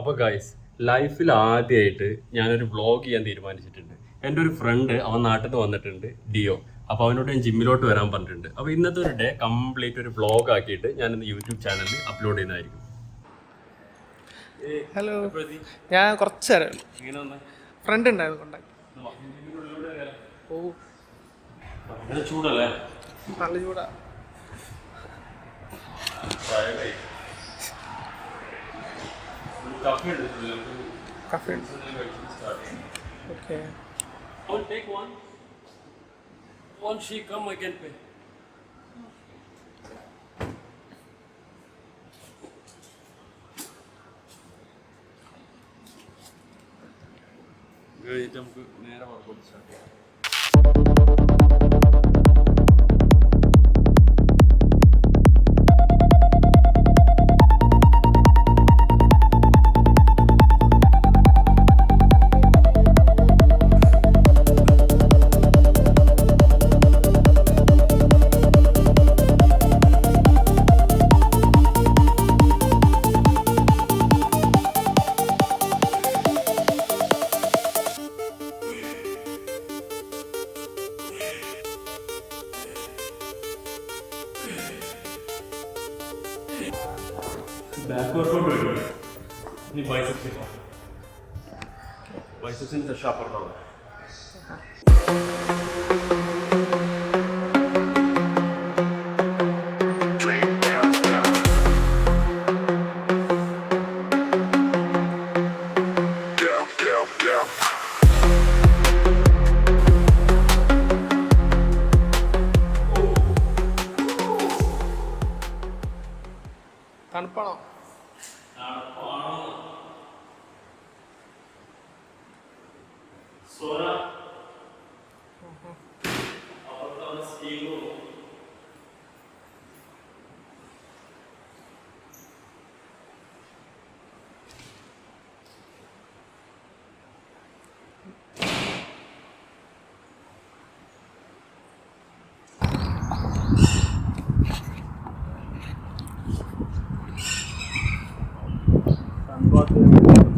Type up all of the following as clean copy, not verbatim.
അപ്പോൾ ഗൈസ് ലൈഫിൽ ആദ്യമായിട്ട് ഞാനൊരു വ്ളോഗ് ചെയ്യാൻ തീരുമാനിച്ചിട്ടുണ്ട്. എൻ്റെ ഒരു ഫ്രണ്ട് അവൻ നാട്ടിൽ നിന്ന് വന്നിട്ടുണ്ട്, ഡിയോ. അപ്പോൾ അവനോട് ഞാൻ ജിമ്മിലോട്ട് വരാൻ പറഞ്ഞിട്ടുണ്ട്. അപ്പോൾ ഇന്നത്തെ ഒരു ഡേ കംപ്ലീറ്റ് ഒരു വ്ളോഗ് ആക്കിയിട്ട് ഞാൻ ഇന്ന് യൂട്യൂബ് ചാനലിൽ അപ്ലോഡ് ചെയ്യുന്നതായിരിക്കും. ഹലോ, ഞാൻ കുറച്ച് നേരം ഫ്രണ്ട് ഉണ്ടായിരുന്നു കൊണ്ടാക്കി. ഓ ചൂടല്ലേ? നല്ല ചൂടാ. Cafe okay. Once she come, I can pay. നമുക്ക് നേരെ വർക്കൗട്ട് സ്റ്റാർട്ട് ചെയ്യാം. ബാക്ക് വർക്കൗട്ട് വരും. ഇനി ബൈസെപ്സിന് ഷാപ്പറിനാണ്. തണുപ്പാണോ?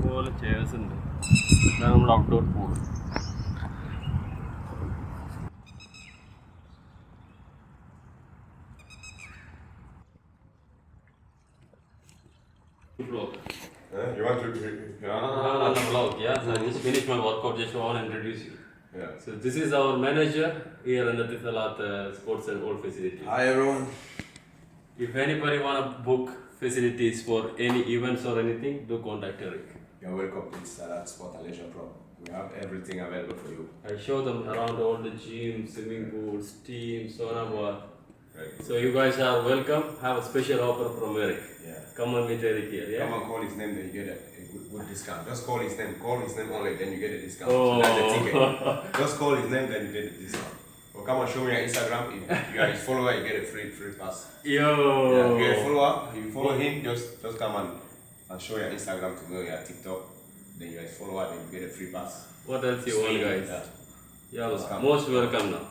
പോലെ ചെയർസ് ഉണ്ട്. ഇതാണ് നമ്മുടെ outdoor pool. You want to vlog, yeah? So I just finished my workout, just want to introduce you. Yeah. So this is our manager here in the Tithalat Sports and All Facility. Hi everyone. If anybody want to book facilities for any events or anything, do contact Eric. You're welcome to Salat Sport and Leisure Pro. We have everything available for you. I show them around all the gyms, swimming pools, teams, sauna bar. Right. So you guys are welcome. Have a special offer from Eric. Yeah. Come and meet Eric here, yeah? Come and call his name, then you get a good discount. Just call his name. Call his name only, then you get a discount. Oh. So that's the ticket. Just call his name, then you get a discount. Or come and show me your Instagram. If you are his follower, you get a free pass. Yo! Yeah, if you're a follower, you follow him, just come and show your Instagram to me or your TikTok. Then you're his follower, then you get a free pass. What else you want, guys? Yeah. Yeah, most welcome now.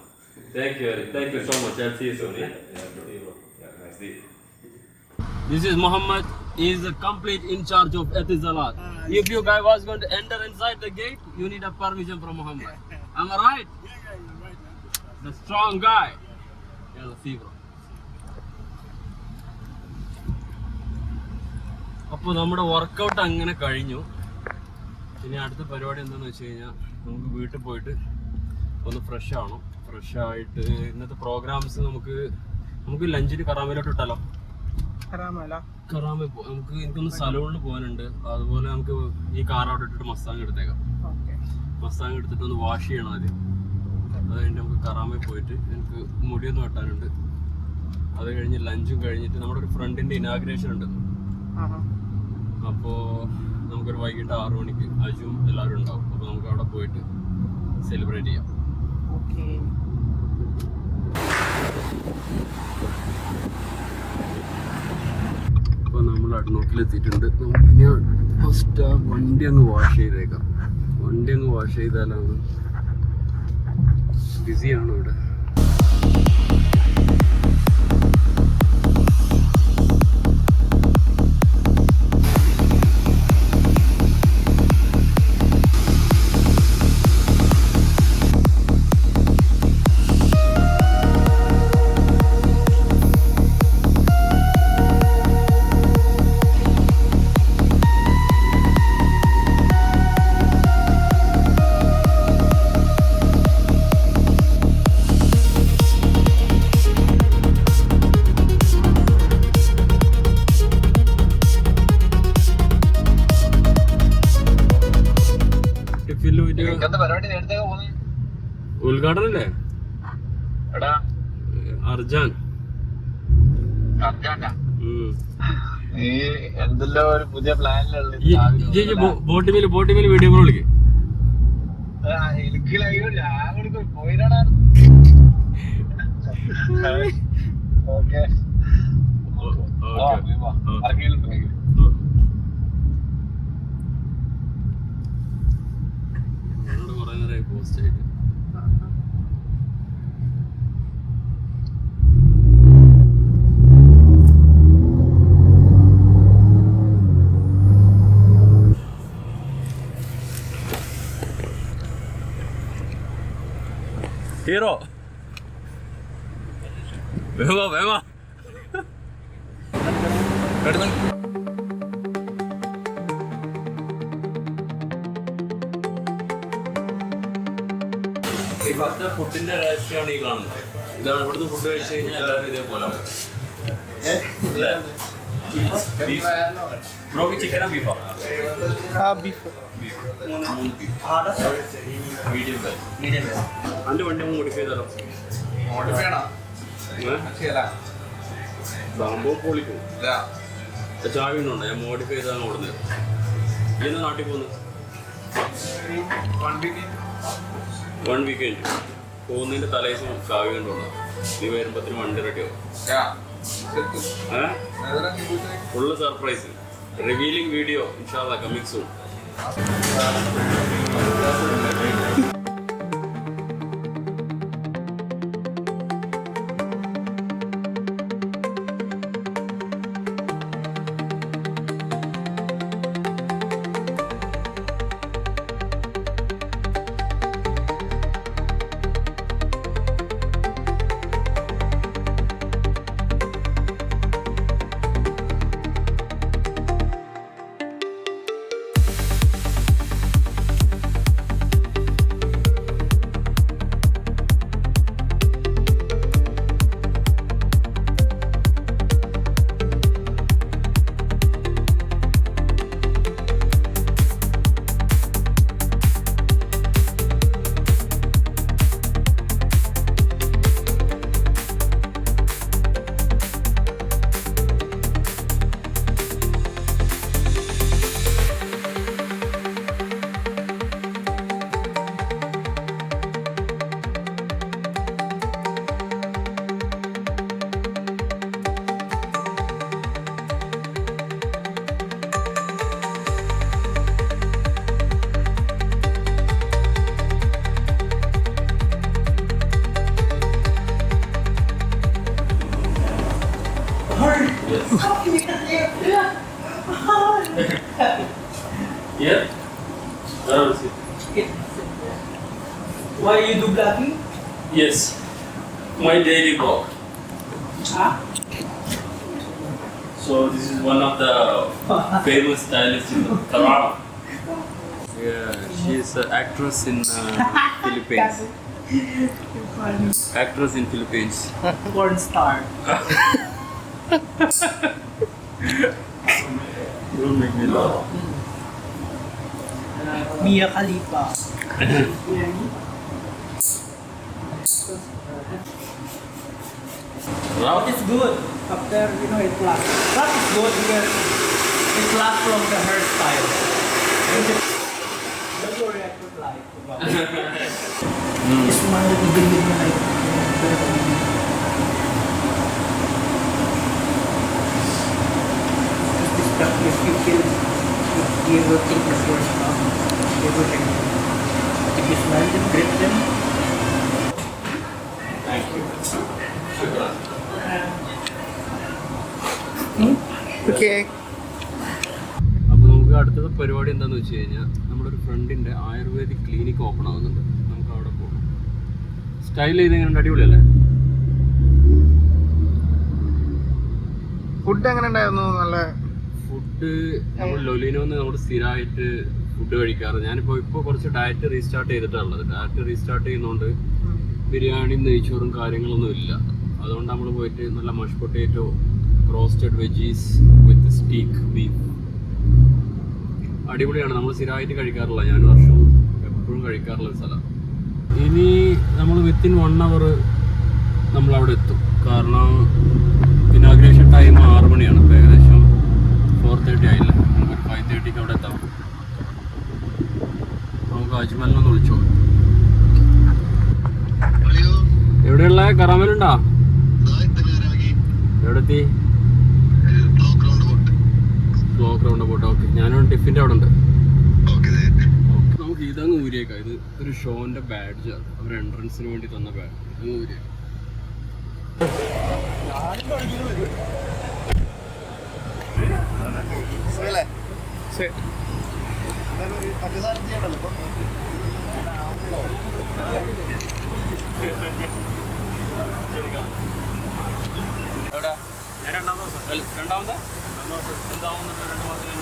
Thank you, Eric. Thank you so much. I'll see you soon. Yeah? Bro. Yeah, nice day. This is Muhammad. He is the complete in charge of Etisalat. If you guys was going to enter inside the gate, you need a permission from Muhammad. Am I right? Yeah, you're right, man. The strong guy. Yeah, the see, bro. അപ്പോൾ നമ്മുടെ workout അങ്ങനെ കഴിഞ്ഞു. ഇനി അടുത്ത പരിപാടി എന്താണെന്ന് വെച്ച് കഴിഞ്ഞാൽ നമുക്ക് വീട്ടിൽ പോയിട്ട് ഒന്ന് ഫ്രഷ് ആവണം. ഫ്രഷ് ആയിട്ട് ഇന്നത്തെ പ്രോഗ്രാംസ് നമുക്ക് ലഞ്ചിന് കറാമയിലോട്ട് ഇട്ടാലോ? കറാമ നമുക്ക് എനിക്കൊന്ന് സലൂണിൽ പോകാനുണ്ട്. അതുപോലെ നമുക്ക് ഈ കാർ അവിടെ ഇട്ടിട്ട് മസ്താങ് എടുത്തേക്കാം. മസ്താങ് എടുത്തിട്ട് ഒന്ന് വാഷ് ചെയ്യണം ആദ്യം. അത് കഴിഞ്ഞിട്ട് നമുക്ക് കറാമയിൽ പോയിട്ട് എനിക്ക് മുടിയൊന്ന് വെട്ടാനുണ്ട്. അത് കഴിഞ്ഞ് ലഞ്ചും കഴിഞ്ഞിട്ട് നമ്മുടെ ഒരു ഫ്രണ്ടിൻ്റെ ഇനാഗ്രേഷൻ ഉണ്ട്. അപ്പോൾ നമുക്കൊരു വൈകിട്ട് 6 മണിക്ക് അജുവും എല്ലാവരും ഉണ്ടാവും. അപ്പോൾ നമുക്ക് അവിടെ പോയിട്ട് സെലിബ്രേറ്റ് ചെയ്യാം. അപ്പോൾ നമ്മൾ അഡ്നോക്കിലെത്തിയിട്ടുണ്ട്. നമുക്കിനി ഫസ്റ്റ് ആ വണ്ടി അങ്ങ് വാഷ് ചെയ്തേക്കാം. വണ്ടി അങ്ങ് വാഷ് ചെയ്താലാണ്. ബിസിയാണ് ഇവിടെ. ഉദ്ഘാടനല്ലേ അർജാൻ എന്തെല്ലോ ഒരു പുതിയ പ്ലാനിലുള്ള ബോട്ടിമേല് വീഡിയോ കോൾ വിളിക്കും. എനിക്ക് ലൈവ് പോയിട്ടാണ്. ഓക്കെ കുറെ നേരമായി പോസ്റ്റ് ആയിട്ട്. ഹീറോ വേഗോ വേഗോ ഇവിടുത്തെ ഫുഡിന്റെ രഹസ്യമാണ് ഈ കാണുന്നത്. ഇതാണ് ഇവിടുത്തെ ഫുഡ് കഴിച്ചു കഴിഞ്ഞാൽ എല്ലാവരും ഇതേപോലെ ബ്രോക്ക് ചിക്കനാ ബീഫാ? ബീഫ് മീഡിയം അതിന്റെ വണ്ടി മോഡിഫൈ ചെയ്താലോ? സംഭവം പൊളിക്കും. ചായ ഉണ്ടോ? ഞാൻ മോഡിഫൈ ചെയ്താണ് ഓടുന്നത്. ഇന്ന് നാട്ടിൽ പോകുന്നത് 1 വീക്കെൻഡ് പോകുന്നതിന്റെ തലേദിവസം കാവ്യ കൊണ്ടുവന്ന നീ വരുമ്പത്തിന് വണ്ടി റെഡിയാവും. ഫുള്ള് സർപ്രൈസ് റിവീലിംഗ് വീഡിയോ ഇൻഷാല്ലാ coming soon. Yeah? Why you do vlogging? Yes. My daily vlog. Huh? So this is one of the famous stylists in Kerala. Yeah, she is an actress in Philippines. Actress in Philippines. Porn star. Don't make me laugh. Mia Khalifa. But it's good after it lasts. But it's good because it lasts from the hairstyle. Don't worry, I could lie about it. It's one that you believe in like. If you feel you will think the first stuff, you will think. If you smell them, grip them. Thank you. Shukran. Okay. അപ്പോൾ നമുക്ക് അടുത്തത് പരിപാടി എന്താണെന്ന് വെച്ച് കഴിഞ്ഞാൽ നമ്മുടെ ഒരു ഫ്രണ്ടിൻ്റെ ആയുർവേദിക് ക്ലിനിക്ക് ഓപ്പൺ ആവുന്നുണ്ട്. നമുക്ക് അവിടെ പോകണം. സ്റ്റൈൽ ചെയ്ത് എങ്ങനെ അടിപൊളിയല്ലേ? ഫുഡ് എങ്ങനെ ഉണ്ടായിരുന്നു? നല്ല ഫുഡ് നമ്മൾ ലൊലിനോന്ന് നമ്മൾ സ്ഥിരമായിട്ട് ഫുഡ് കഴിക്കാറ്. ഞാനിപ്പോൾ കുറച്ച് ഡയറ്റ് റീസ്റ്റാർട്ട് ചെയ്തിട്ടുള്ളത്. ഡയറ്റ് റീസ്റ്റാർട്ട് ചെയ്യുന്നതുകൊണ്ട് ബിരിയാണി നെയ്ച്ചോറും കാര്യങ്ങളൊന്നും ഇല്ല. അതുകൊണ്ട് നമ്മൾ പോയിട്ട് നല്ല മഷ് പൊട്ടേറ്റോ, റോസ്റ്റഡ് വെജീസ് വിത്ത് സ്റ്റീക്ക് ബീഫ് അടിപൊളിയാണ്. നമ്മൾ സ്ഥിരമായിട്ട് കഴിക്കാറില്ല. ഞാൻ വർഷം എപ്പോഴും കഴിക്കാറുള്ള ഒരു സ്ഥലമാണ്. ഇനി നമ്മൾ വിത്തിൻ 1 hour നമ്മളവിടെ എത്തും. കാരണം ഇനാഗ്രേഷൻ ടൈം 6 മണിയാണ്. അപ്പോൾ ഏകദേശം 4:30 ആയില്ല. നമുക്കൊരു 5:30ക്ക് അവിടെ എത്താം. നമുക്ക് അജ്മലിനൊന്ന് വിളിച്ചോ. എവിടെയുള്ള കറാമലുണ്ടോ? എവിടെ എത്തി? ക്ലോക്ക് റൗണ്ട് പോട്ടെ. ഓക്കെ, ഞാനൊരു ടിഫിൻ്റെ അവിടെ ഉണ്ട്. നമുക്ക് ഇതങ്ങ് ഊരിയേക്കാം. ഇത് ഒരു ഷോന്റെ ബാഡ്ജാണ്. അവർ എൻട്രൻസിന് വേണ്ടി തന്ന ബാഡ്ജ്. ഇതങ്ങ് ഊരിയേക്കാം.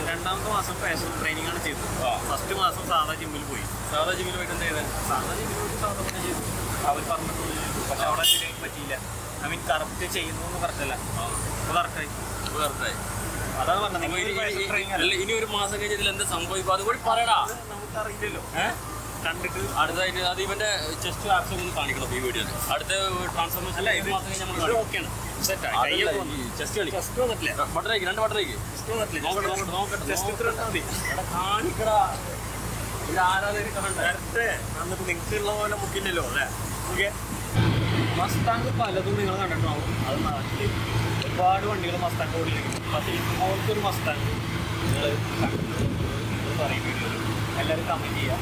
രണ്ടാമത്തെ മാസം ഫാഷൻ ട്രെയിനിങ് ആണ് ചെയ്തത്. ഫസ്റ്റ് മാസം സാധാ ജിമ്മിൽ പോയി. സാധാ ജിമ്മിൽ പോയിട്ട് എന്താ ചെയ്തത്? സാധാ ജിമ്മിൽ പോയിട്ട് സാധാ പണി ചെയ്തു. അവർ പറഞ്ഞിട്ട് പക്ഷെ അവിടെ ശരിയായി പറ്റിയില്ല. ഐ മീൻ കറക്റ്റ് ചെയ്യുന്നൊന്നും കറക്റ്റല്ല. അപ്പോൾ കറക്റ്റായി. അതാണ് പറഞ്ഞത്. ഇനി ഒരു മാസം കഴിഞ്ഞ് ഇതിൽ എന്താ സംഭവിക്കും അതുകൂടി പറയടാ. നമുക്കറിയില്ലല്ലോ. കണ്ടിട്ട് അടുത്തായിട്ട് അത് ഇവന്റെ ചെസ്റ്റ് ആപ്സ് ഒന്ന് കാണിക്കണം ഈ വീഡിയോയിൽ. അടുത്ത ട്രാൻസ്ഫോർമേഷൻ അല്ല, ഇത് മാസം കഴിഞ്ഞ് നമ്മൾ ഓക്കെയാണ്. ചെസ്റ്റ് കളി വന്നിട്ടില്ല. ബട്ടറേക്ക് 2 ബട്ടറേക്ക് കാണിക്കടാ. ഇത് ആരാധകർ കാണണ്ട. എന്നിട്ട് നിങ്ങൾക്കുള്ള പോലെ മുക്കില്ലല്ലോ അല്ലേ? ഓക്കെ. മസ്താങ് പലതും നിങ്ങൾ കണ്ടിട്ടുണ്ടാവും. അത് നാട്ടിൽ ഒരുപാട് വണ്ടികൾ മസ്താങ് ഓടില്ലെങ്കിൽ പക്ഷേ ഇതുപോലത്തെ ഒരു മസ്താങ് നിങ്ങൾ പറയും വീഡിയോയിൽ. എല്ലാവരും കമൻറ്റ് ചെയ്യുക.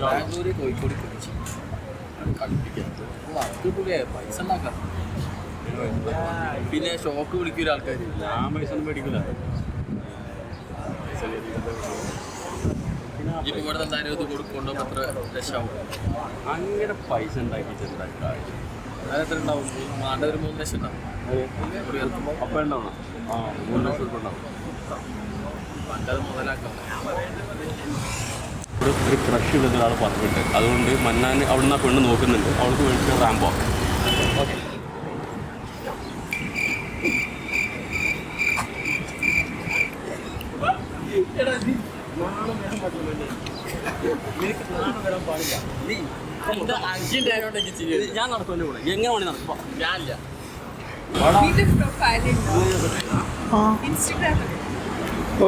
ബാംഗ്ലൂര്, കോഴിക്കോട്, കൊച്ചി പൈസ ഉണ്ടാക്കാം. പിന്നെ ഷോക്ക് വിളിക്കൂല ആൾക്കാർ. ഞാൻ പൈസ ഒന്നും മേടിക്കില്ല. ഇപ്പം ഇവിടെ എന്തായാലും ഇത് കൊടുക്കൊണ്ടോ എത്ര ലക്ഷമാവും. അങ്ങനെ പൈസ ഉണ്ടാക്കിയിട്ട് ഉണ്ടാക്കാം. അതെത്ര ഉണ്ടാവും? നാട്ടിൽ ഒരു 3 ലക്ഷം ഉണ്ടാവും. അപ്പം ഉണ്ടാവണം. 3 ലക്ഷം രൂപ ഉണ്ടാവും. പണ്ടത് മുതലാക്കാം. ഇവിടെ ഒരു ക്രഷ് ഉള്ള ഒരാൾ പറഞ്ഞിട്ടുണ്ട്. അതുകൊണ്ട് മന്നാൻ അവിടെ നിന്ന് ആ പെണ്ണ് നോക്കുന്നുണ്ട്. അവൾക്ക് വേണ്ടിയിട്ട് റാമ്പോ. ഓക്കെ. ഞാൻ നടത്തുമല്ലോ കൂടെ. എങ്ങനെ വേണി നടക്കും? ഞാനില്ല.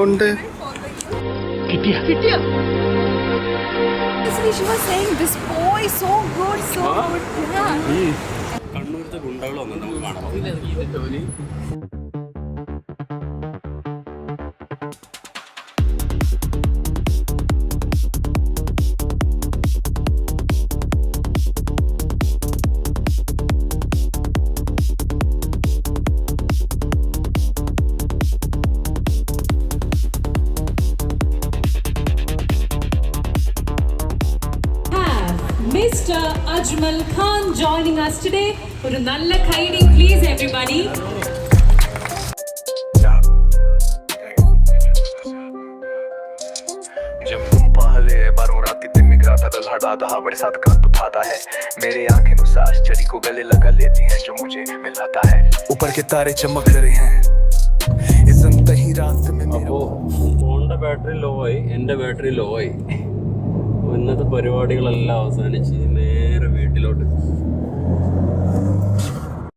ഉണ്ട്. She was saying this boy is so good, so good. Yeah. കണ്ണൂരത്തെ ഗുണ്ടകൾ വന്നു നമുക്ക് കാണാം. Mr. Ajmal Khan joining us today. ഒരു നല്ല കൈഡി please everybody. जब पहले बारों राती दिन में गिरा था लहड़ा था बड़े साथ कान उठाता है मेरे आंखें नुसास चरी को गले लगा लेती हैं जो मुझे मिलाता है ऊपर के तारे चमक रहे हैं इस अंतही रात में അപ്പോൾ ഫോണിൻ്റെ ബാറ്ററി ലോ ആയി, എൻ്റെ ബാറ്ററി ലോ ആയി. ഇന്നത്തെ പരിപാടികളെല്ലാം അവസാനിച്ച് നേരെ വീട്ടിലോട്ട്